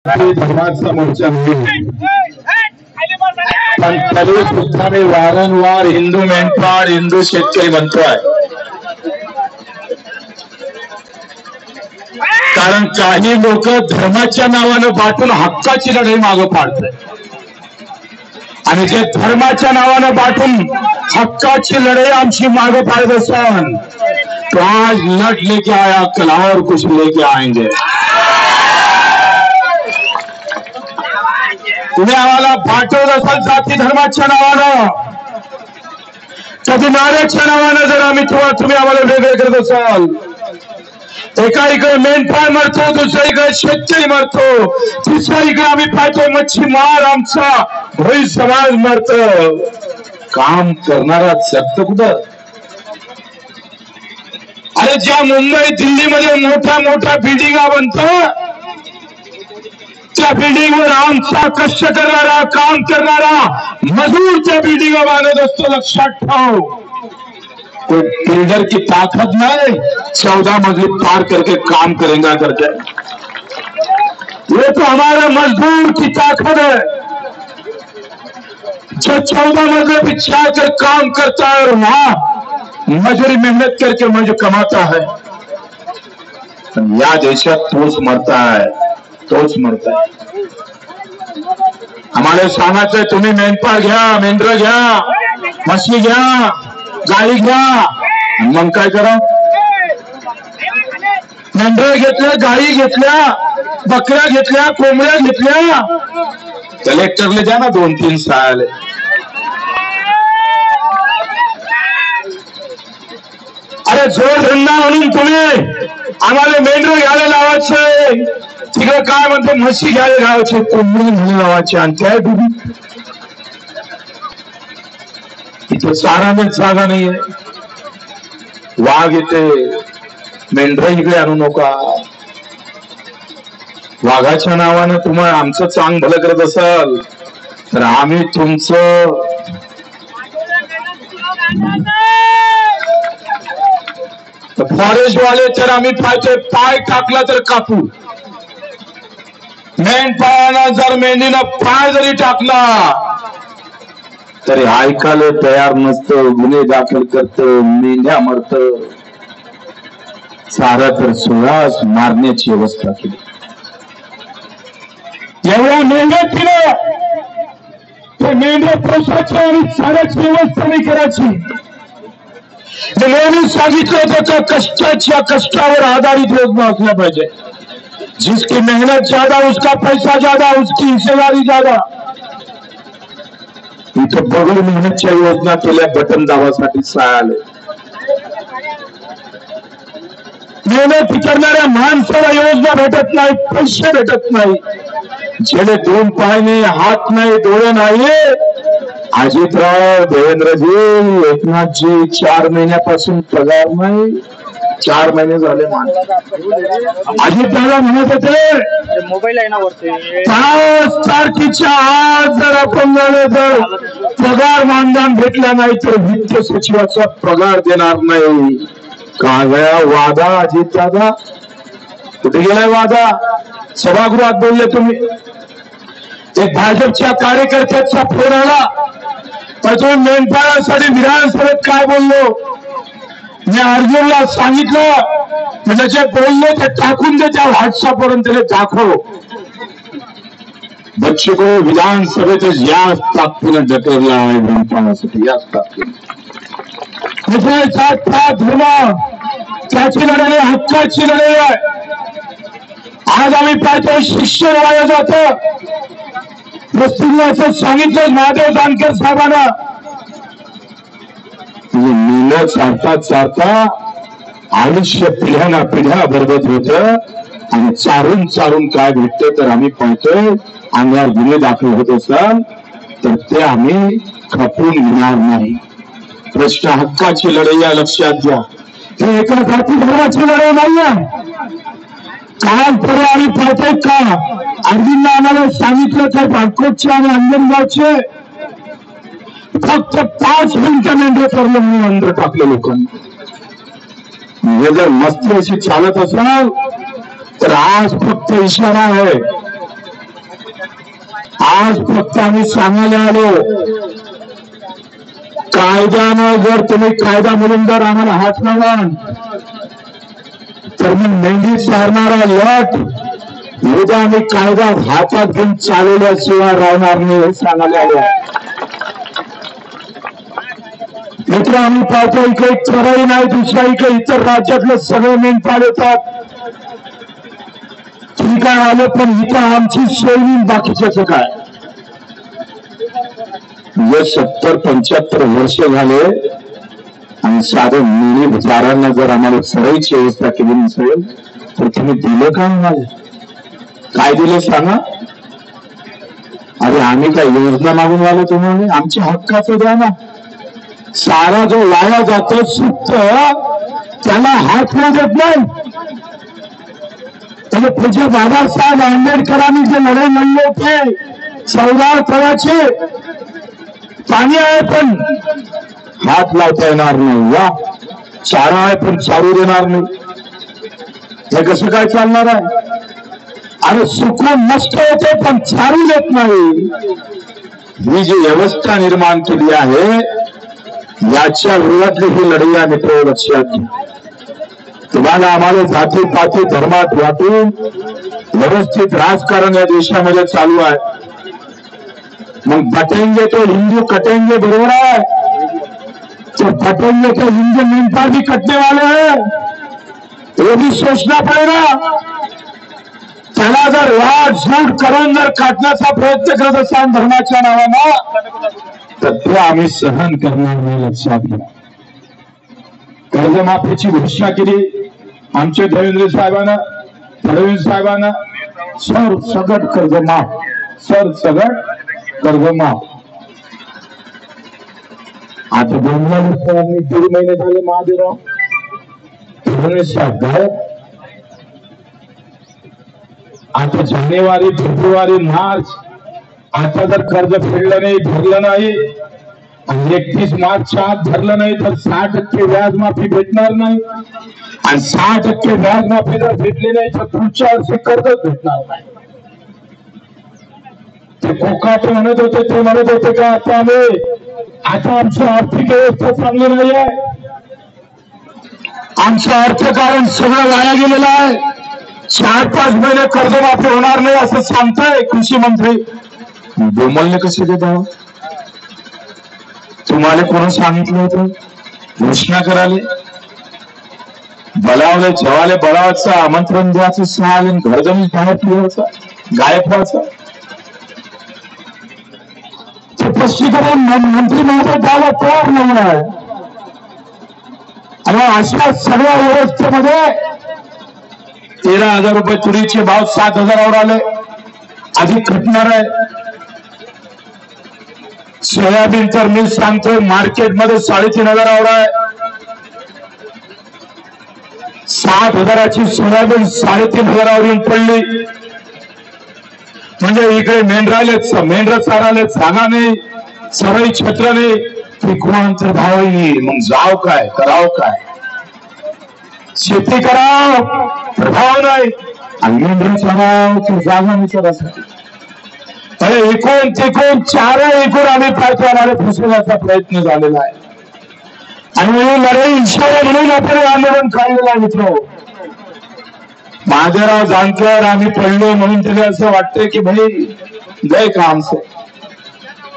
धर्माचा मोर्चा नाही, पण तरी सुद्धा मी वारंवार हिंदू मेंढपाळ हिंदू शेतकरी म्हणतोय, कारण काही लोक धर्माच्या नावानं बाटून हक्काची लढाई मागं पाडतात आणि जे धर्माच्या नावानं बाटून हक्काची लढाई आमची मागं पाडत असन तो आज लट लेके आया, कल और कुछ लेके आएंगे। तुम्ही आम्हाला पाठवत असाल जाती धर्माच्या नावानं, कधी नाऱ्याच्या नावानं जर आम्ही तुम्ही आम्हाला वेगळे करत असाल, एका इकडे मेंढपाळ मरतो, दुसऱ्या इकडे शेतकरी मरतो, तिसऱ्या इकडे आम्ही पाहतो मच्छीमार आमचा भोई समाज मरतो, काम करणारा जगत कुठं? अरे ज्या मुंबई दिल्लीमध्ये मोठ्या मोठ्या बिल्डिंगा बनतात त्या बिल्डिंगवर आमचा कष्ट करणारा काम करणारा मजूर त्या बिल्डिंग बांधत असतो, लक्षात ठेव। कोई बिल्डर की ताकत नहीं 14 मजली पार करके काम करेगा करके, ये तो हमारे मजदूर की ताकत है जो 14 मजले बिछा कर काम करता है और वहां मजूरी मेहनत करके मजूर कमाता है। या देशात तोच मरता है, तोच मरता है। आम्हाला सांगायचंय तुम्ही मेंढपाळ घ्या, मेंढर घ्या, म्हशी घ्या, गाई घ्या, मग काय करा? मेंढर घेतल्या, गाई घेतल्या, बकऱ्या घेतल्या, कोंबड्या घेतल्या, कलेक्टरले द्या ना 2-3 साल। अरे जोड धंदा म्हणून तुम्ही आम्हाला मेंढर घ्यायला लावायचे, तिकडे काय म्हणते म्हशी घ्यायला लावायचे, कोंबडी घ्यायला लावायचे, आणि त्या इथे चाराने जागा नाहीये, वाघ येते, मेंढर इकडे आणू नका। वाघाच्या नावानं तुम्हाला आमचं चांग भलं करत असाल तर आम्ही तुमचं फॉरेस्ट वाले तर आम्ही पाहतोय पाय टाकला तर कापू, मेंढपाळाला जर मेंढीनं पाय जरी टाकला तरी ऐकायला तयार नसतं, गुन्हे दाखल करतं, मेंढ्या मरत, सारा तर सुळास मारण्याची व्यवस्था केली। एवढ्या मेहनत केलं ते मेंढ्या पोसायची आणि चाऱ्याची व्यवस्था नाही करायची। नेहमी सांगितलं होतं का कष्टाच्या कष्टावर आधारित योजना असल्या पाहिजे, जिसकी मेहनत ज्यादा उसका पैसा ज्यादा, उसकी हिस्सेदारी ज्यादा। इथं बगल मेहनतच्या योजना केल्या बटन दाबासाठी आले, मेहनत करणाऱ्या माणसाला योजना भेटत नाही, पैसे भेटत नाही, ज्याने 2 पाय नाही, हात नाही, डोळे नाही। अजितराव, देवेंद्रजी, एकनाथजी 4 महिन्यापासून पगार नाही, 4 महिने झाले। अजितदादा म्हणत होते मोबाईल आहे ना वरती, 5 तारखेच्या आज जर आपण झाले तर पगार मानधन भेटला नाही तर वित्त सचिवाचा पगार देणार नाही। का गया वादा अजितदादा? कुठे गेलाय वादा? सभागृहात बोलले तुम्ही, एक भाजपच्या कार्यकर्त्याचा फोन आला तर तो मेंढपाळासाठी विधानसभेत काय बोललो? मी अर्जुनला सांगितलं म्हणजे जे बोलले ते टाकून दे त्या व्हॉट्सअपवरून, त्याला दाखव। बच्चे को विधानसभेतच याच ताकदीनं ढकलला आहे मेंढपाळासाठी, याच ताकदीनं। धर्म त्याची लढाई, हक्काची लढाई आहे। आज आम्ही पाहतो शिक्षण वाया जातं, प्रस्तुतीला असं सांगितलं महादेव जानकर साहेबांना, मुलं चालता चालता आयुष्य पिढ्याना पिढ्या बरबत होत आणि चारून चारून काय भेटते तर आम्ही पाहतोय अंगावर गुन्हे दाखल होत असाल तर ते आम्ही खपवून घेणार नाही। प्रश्न हक्काची लढाई आहे, लक्षात घ्या। हे एका जाती धर्माची लढाई नाहीये। काल परवा आम्ही पाहतोय का अर्जुनला आम्हाला सांगितलं तर बाळकोटचे आणि अंजनगावचे फक्त 5 मिनिटं मेंढे करले म्हणून अंदर टाकले लोकांनी। हे जर मस्ती अशी चालत असाल तर आज फक्त इशारा आहे, आज फक्त आम्ही सांगायला आलो, कायद्यानं जर तुम्ही कायदा म्हणून जर आम्हाला हात लावा तर मग मेंढी चारणारा लट उद्या आम्ही कायदा हातात घेऊन चालवल्याशिवाय राहणार नाही हे सांगायला आलो. मित्र, आम्ही पाहतो इकडे चराई नाही, दुसऱ्या इकडे इतर राज्यातले सगळे मेंढपाळ येतात. ठीक आहे आलं, पण इथं आमची सोयी बाकीच्याच काय. म्हणजे 70-75 वर्ष झाले आणि साधे मिनी विचारांना जर आम्हाला सराईची व्यवस्था केली नसेल तर तुम्ही दिलं का आम्हाला? काय दिलं सांगा? अरे आम्ही काय योजना मागून आलो तुम्हाला? आमच्या हक्काचं द्या ना. सारा जो वाया जातो सुप्त त्याला हात न देत नाही. म्हणजे पूज्य बाबासाहेब आंबेडकरांनी जे लढाई लढले होते 14 तळाचे, पाणी आहे पण हात लावता येणार नाही, वा चारा आहे पण चारू देणार नाही, हे कसं काय चालणार आहे? अरे सुकून नष्ट होते पण चारू देत नाही. ही जी व्यवस्था निर्माण केली आहे याच्या विरोधातली ही लढाई आहे मित्र, लक्षात घ्या. तुम्हाला आम्हाला जाती पाती धर्मात वाटून व्यवस्थित राजकारण या देशामध्ये चालू आहे. मग बटेंगे तो हिंदू कटेंगे, बरोबर है? तो बटेंगे तो हिंदू मेंढपाळ भी कटने वाले हैं, वो भी सोचना पड़ेगा. त्याला जर वाट झूट करून जर काटण्याचा प्रयत्न करत असाल धर्माच्या नावानं तर ते आम्ही सहन करणार नाही, लक्षात घ्या. कर्जमाफीची घोषणा केली आमच्या देवेंद्र साहेबांना, फडणवीस साहेबांना, सर सगट कर्जमाफ, सर सगट कर्जमाफ. आता 2 महिने झाले महादेवराव फडणवीस साहेब गायब. आता जानेवारी फेब्रुवारी मार्च आता जर कर्ज फेडलं नाही, भरलं नाही आणि 31 मार्चच्या आत भरलं नाही तर 60% व्याज माफी भेटणार नाही. आणि 60% व्याज माफी जर भेटली नाही तर पुढच्या वर्षी कर्जच भेटणार नाही. ते कोकाटे म्हणत होते, ते म्हणत होते का आता आमची आर्थिक व्यवस्था चांगली नाही आहे, आमचं अर्थकारण सगळं वाया गेलेलं आहे, 4-5 महिने कर्जमाफी होणार नाही असं सांगताय कृषी मंत्री. बोमलने कसे देत? तुम्हाला कोण सांगितलं होतं? घोषणा कराले, बलावले जेवाले बळावाचं आमंत्रण द्यायचं, 6 दिन घर जमीन बाहेर फिरवायचं, गायब व्हायचं. स्पष्टीकरण मंत्री महोदय द्यायला तयार नाही आहे. आणि अशा सगळ्या व्यवस्थेमध्ये 13,000 रुपये तुरीचे भाव 7,000वर आले, अधिक घटणार आहे. सोयाबीन तर मी सांगतोय मार्केटमध्ये 3,500वर आहे. 7,000ची सोयाबीन 3,500वर येऊन पडली. म्हणजे इकडे मेंढर चाराले जागा नाही, सराई छत्र नाही, पिकवांचा भाव येईल. मग जाव काय, करावं काय? शेती कराव प्रभाव नाही आणि मेंढर चाराव तर जागा विचारासाठी. अरे एकूण 4 आम्ही पाठवणारे फसवण्याचा प्रयत्न झालेला आहे. आणि लढाई इच्छा म्हणून आपण आंदोलन काढलेलं आहे मित्र. महादेवराव जानकर आम्ही पडलो म्हणून त्याला असं वाटतंय की भाई गए काम से.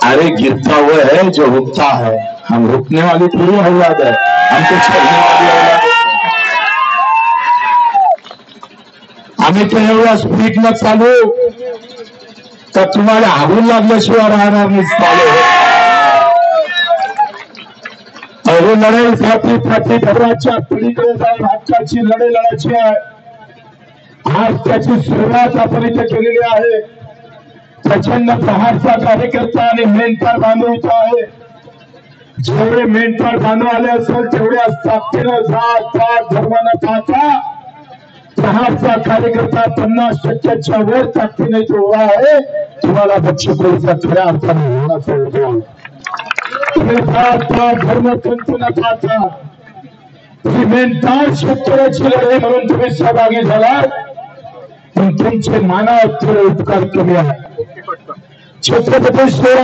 अरे गिरता हुआ है जो रुकता है, हम रुकने वाली थोड़ी औलाद है, हमको छोड़ने वाली औलाद. आम्ही तर एवढ्या स्पीडनं चालू तर तुम्हाला हागून लागल्याशिवाय राहणार नाही. चालू अरे लढाईसाठी धर्माच्या पिढीकडे जाऊन हक्काची लढाई लढायची आहे. आज त्याची सुरुवात आपण इथे केलेली आहे. प्रचंड प्रहारचा कार्यकर्ता आणि मेंढपाळ बांधव इथं आहे. जेवढे मेंढपाळ बांधव आले असेल तेवढ्या ताकदीनं जात पात धर्मानं पाहता प्रहारचा कार्यकर्ता 50%च्या वर ताकदीने तो उभा आहे. तुम्हाला बक्षीसचा खऱ्या अर्थाने होण्याचा उद्योग धर्म पंथ न पाहता ही मेंढपाळ शेतकऱ्याची लढाई म्हणून तुम्ही सहभागी झालात. पण तुमचे मानव थोडे उपकार कमी आहे. छत्रपती शिवराय